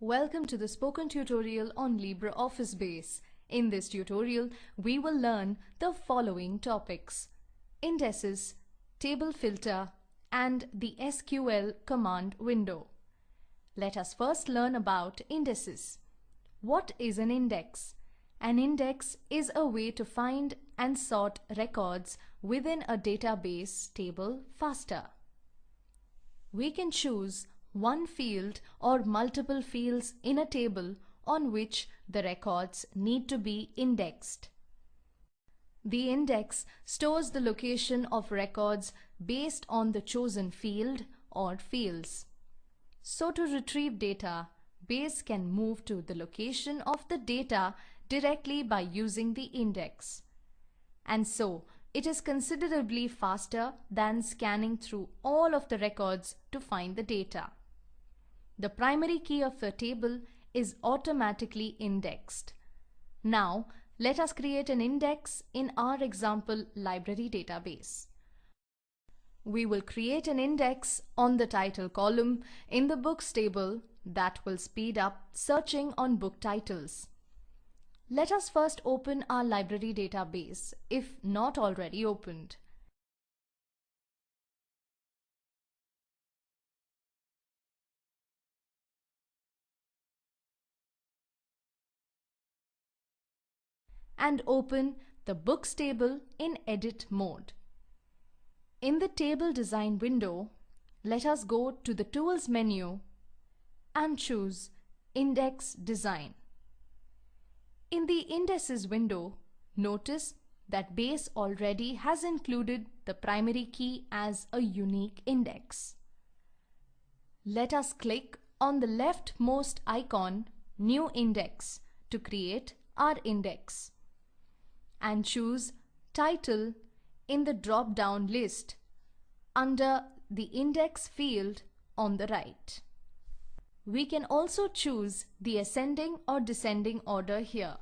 Welcome to the spoken tutorial on LibreOffice Base. In this tutorial, we will learn the following topics: indices, table filter, and the SQL command window. Let us first learn about indices. What is an index? An index is a way to find and sort records within a database table faster. We can choose one field or multiple fields in a table on which the records need to be indexed. The index stores the location of records based on the chosen field or fields. So to retrieve data, Base can move to the location of the data directly by using the index. And so, it is considerably faster than scanning through all of the records to find the data. The primary key of a table is automatically indexed. Now, let us create an index in our example library database. We will create an index on the title column in the books table that will speed up searching on book titles. Let us first open our library database if not already opened. And open the books table in edit mode. In the table design window, let us go to the tools menu and choose index design. In the indices window, notice that Base already has included the primary key as a unique index. Let us click on the leftmost icon, New Index, to create our index, and choose Title in the drop-down list under the index field on the right. We can also choose the ascending or descending order here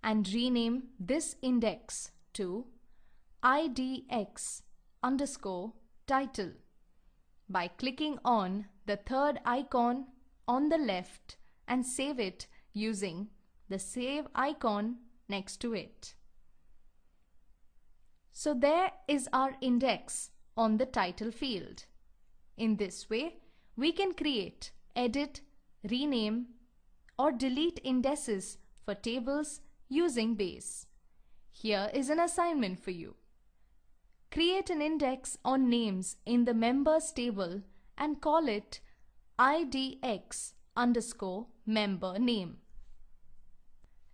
and rename this index to IDX_title by clicking on the third icon on the left and save it using the save icon next to it. So there is our index on the title field. In this way, we can create, edit, rename, or delete indices for tables using Base. Here is an assignment for you. Create an index on names in the members table and call it IDX_member name.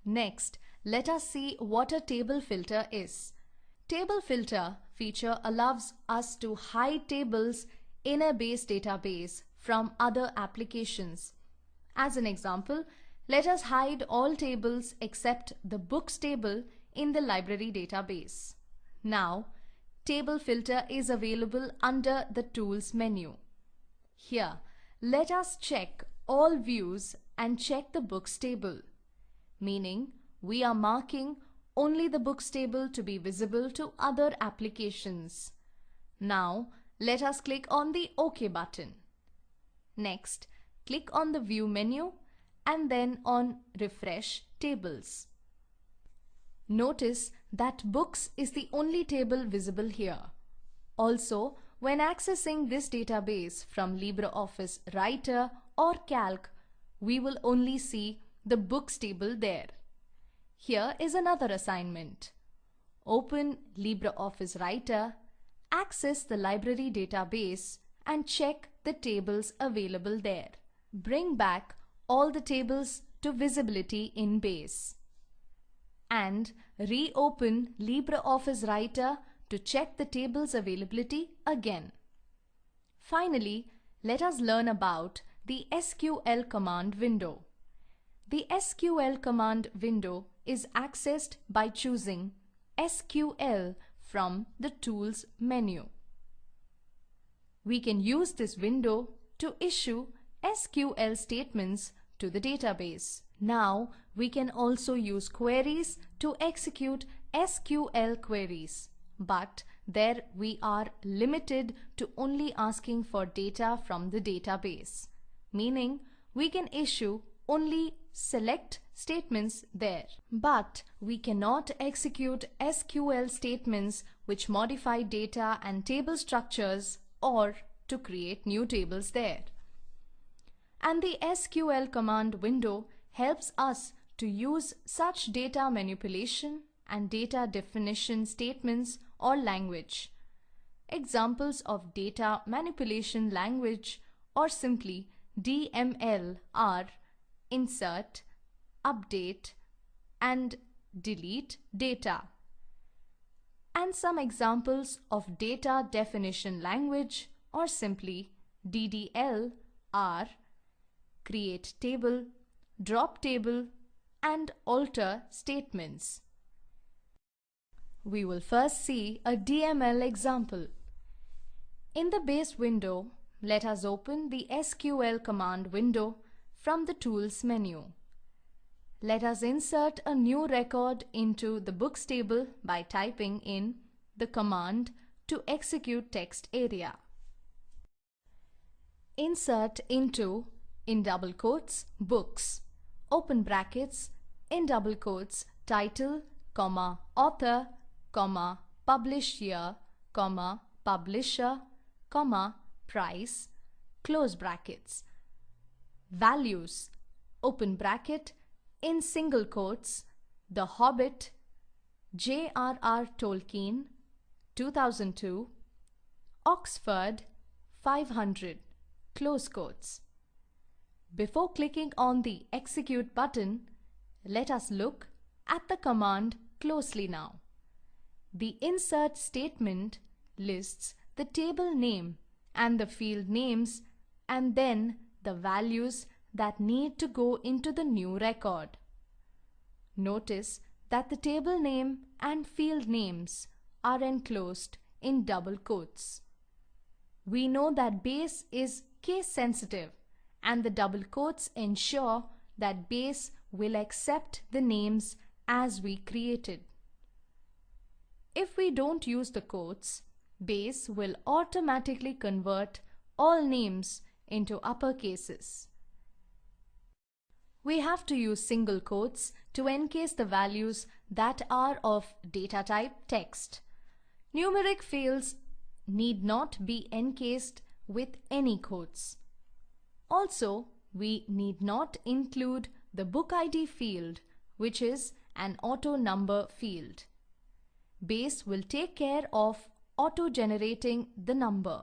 Next, let us see what a table filter is. Table filter feature allows us to hide tables in a Base database from other applications. As an example, let us hide all tables except the books table in the library database. Now, table filter is available under the tools menu. Here, let us check all views and check the books table, meaning we are marking only the books table to be visible to other applications. Now, let us click on the OK button. Next, click on the View menu and then on Refresh Tables. Notice that Books is the only table visible here. Also, when accessing this database from LibreOffice Writer or Calc, we will only see the Books table there. Here is another assignment. Open LibreOffice Writer, access the library database, and check the tables available there. Bring back all the tables to visibility in Base. And reopen LibreOffice Writer to check the tables availability again. Finally, let us learn about the SQL command window. The SQL command window is accessed by choosing SQL from the Tools menu. We can use this window to issue SQL statements to the database. Now, we can also use queries to execute SQL queries, but there we are limited to only asking for data from the database, meaning we can issue only select statements there. But we cannot execute SQL statements which modify data and table structures or to create new tables there. And the SQL command window helps us to use such data manipulation and data definition statements or language. Examples of data manipulation language or simply DML are insert, update, and delete data. And some examples of data definition language or simply DDL are create table, drop table, and alter statements. We will first see a DML example. In the base window, let us open the SQL command window from the Tools menu. Let us insert a new record into the Books table by typing in the command to execute text area. Insert into, in double quotes, books, open brackets, in double quotes, title, comma, author, comma, published year, comma, publisher, comma, price, close brackets. Values, open bracket, in single quotes, The Hobbit, J.R.R. Tolkien, 2002, Oxford, 500, close quotes. Before clicking on the Execute button, let us look at the command closely now. The insert statement lists the table name and the field names and then the values that need to go into the new record. Notice that the table name and field names are enclosed in double quotes. We know that base is case sensitive and the double quotes ensure that base will accept the names as we created. If we don't use the quotes, base will automatically convert all names into upper cases. We have to use single quotes to encase the values that are of data type text. Numeric fields need not be encased with any quotes. Also, we need not include the book ID field, which is an auto number field. Base will take care of auto-generating the number.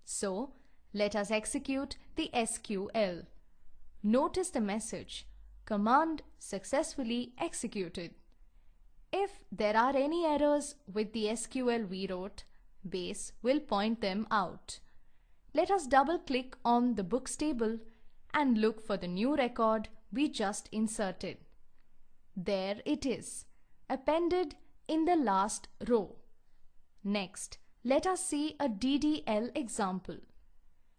So, let us execute the SQL. Notice the message, command successfully executed. If there are any errors with the SQL we wrote, base will point them out. Let us double-click on the books table and look for the new record we just inserted. There it is, appended in the last row. Next, let us see a DDL example.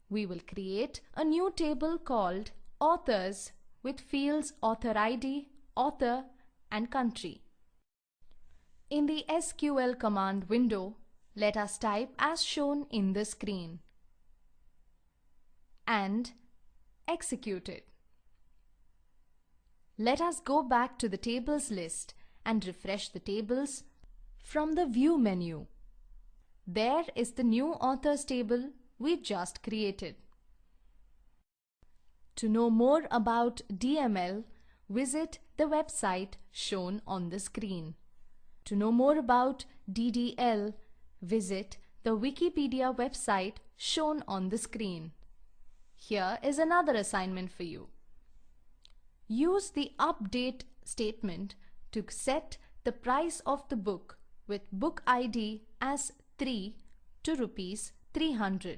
We will create a new table called Authors with fields Author ID, Author, and Country. In the SQL command window, let us type as shown in the screen and execute it. Let us go back to the tables list and refresh the tables from the View menu. There is the new authors table we just created. To know more about DML, visit the website shown on the screen. To know more about DDL, visit the Wikipedia website shown on the screen. Here is another assignment for you. Use the update statement to set the price of the book with book ID as 3 to rupees 300.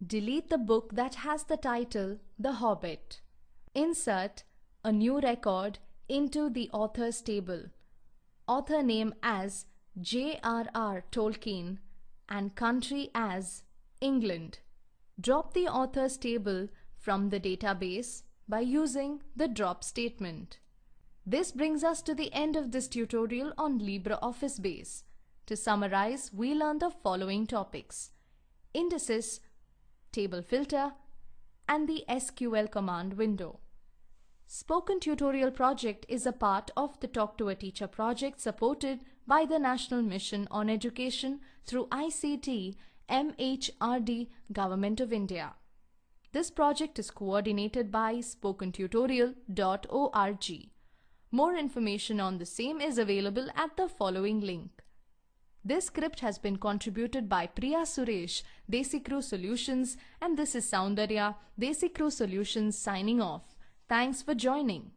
Delete the book that has the title The Hobbit. Insert a new record into the authors table. Author name as J.R.R. Tolkien and country as England. Drop the authors table from the database by using the drop statement. This brings us to the end of this tutorial on LibreOffice Base. To summarize, we learned the following topics: indices, table filter, and the SQL command window. Spoken Tutorial project is a part of the Talk to a Teacher project supported by the National Mission on Education through ICT MHRD Government of India. This project is coordinated by spokentutorial.org. More information on the same is available at the following link. This script has been contributed by Priya Suresh, Desikru Solutions, and this is Soundarya, Desikru Solutions signing off. Thanks for joining.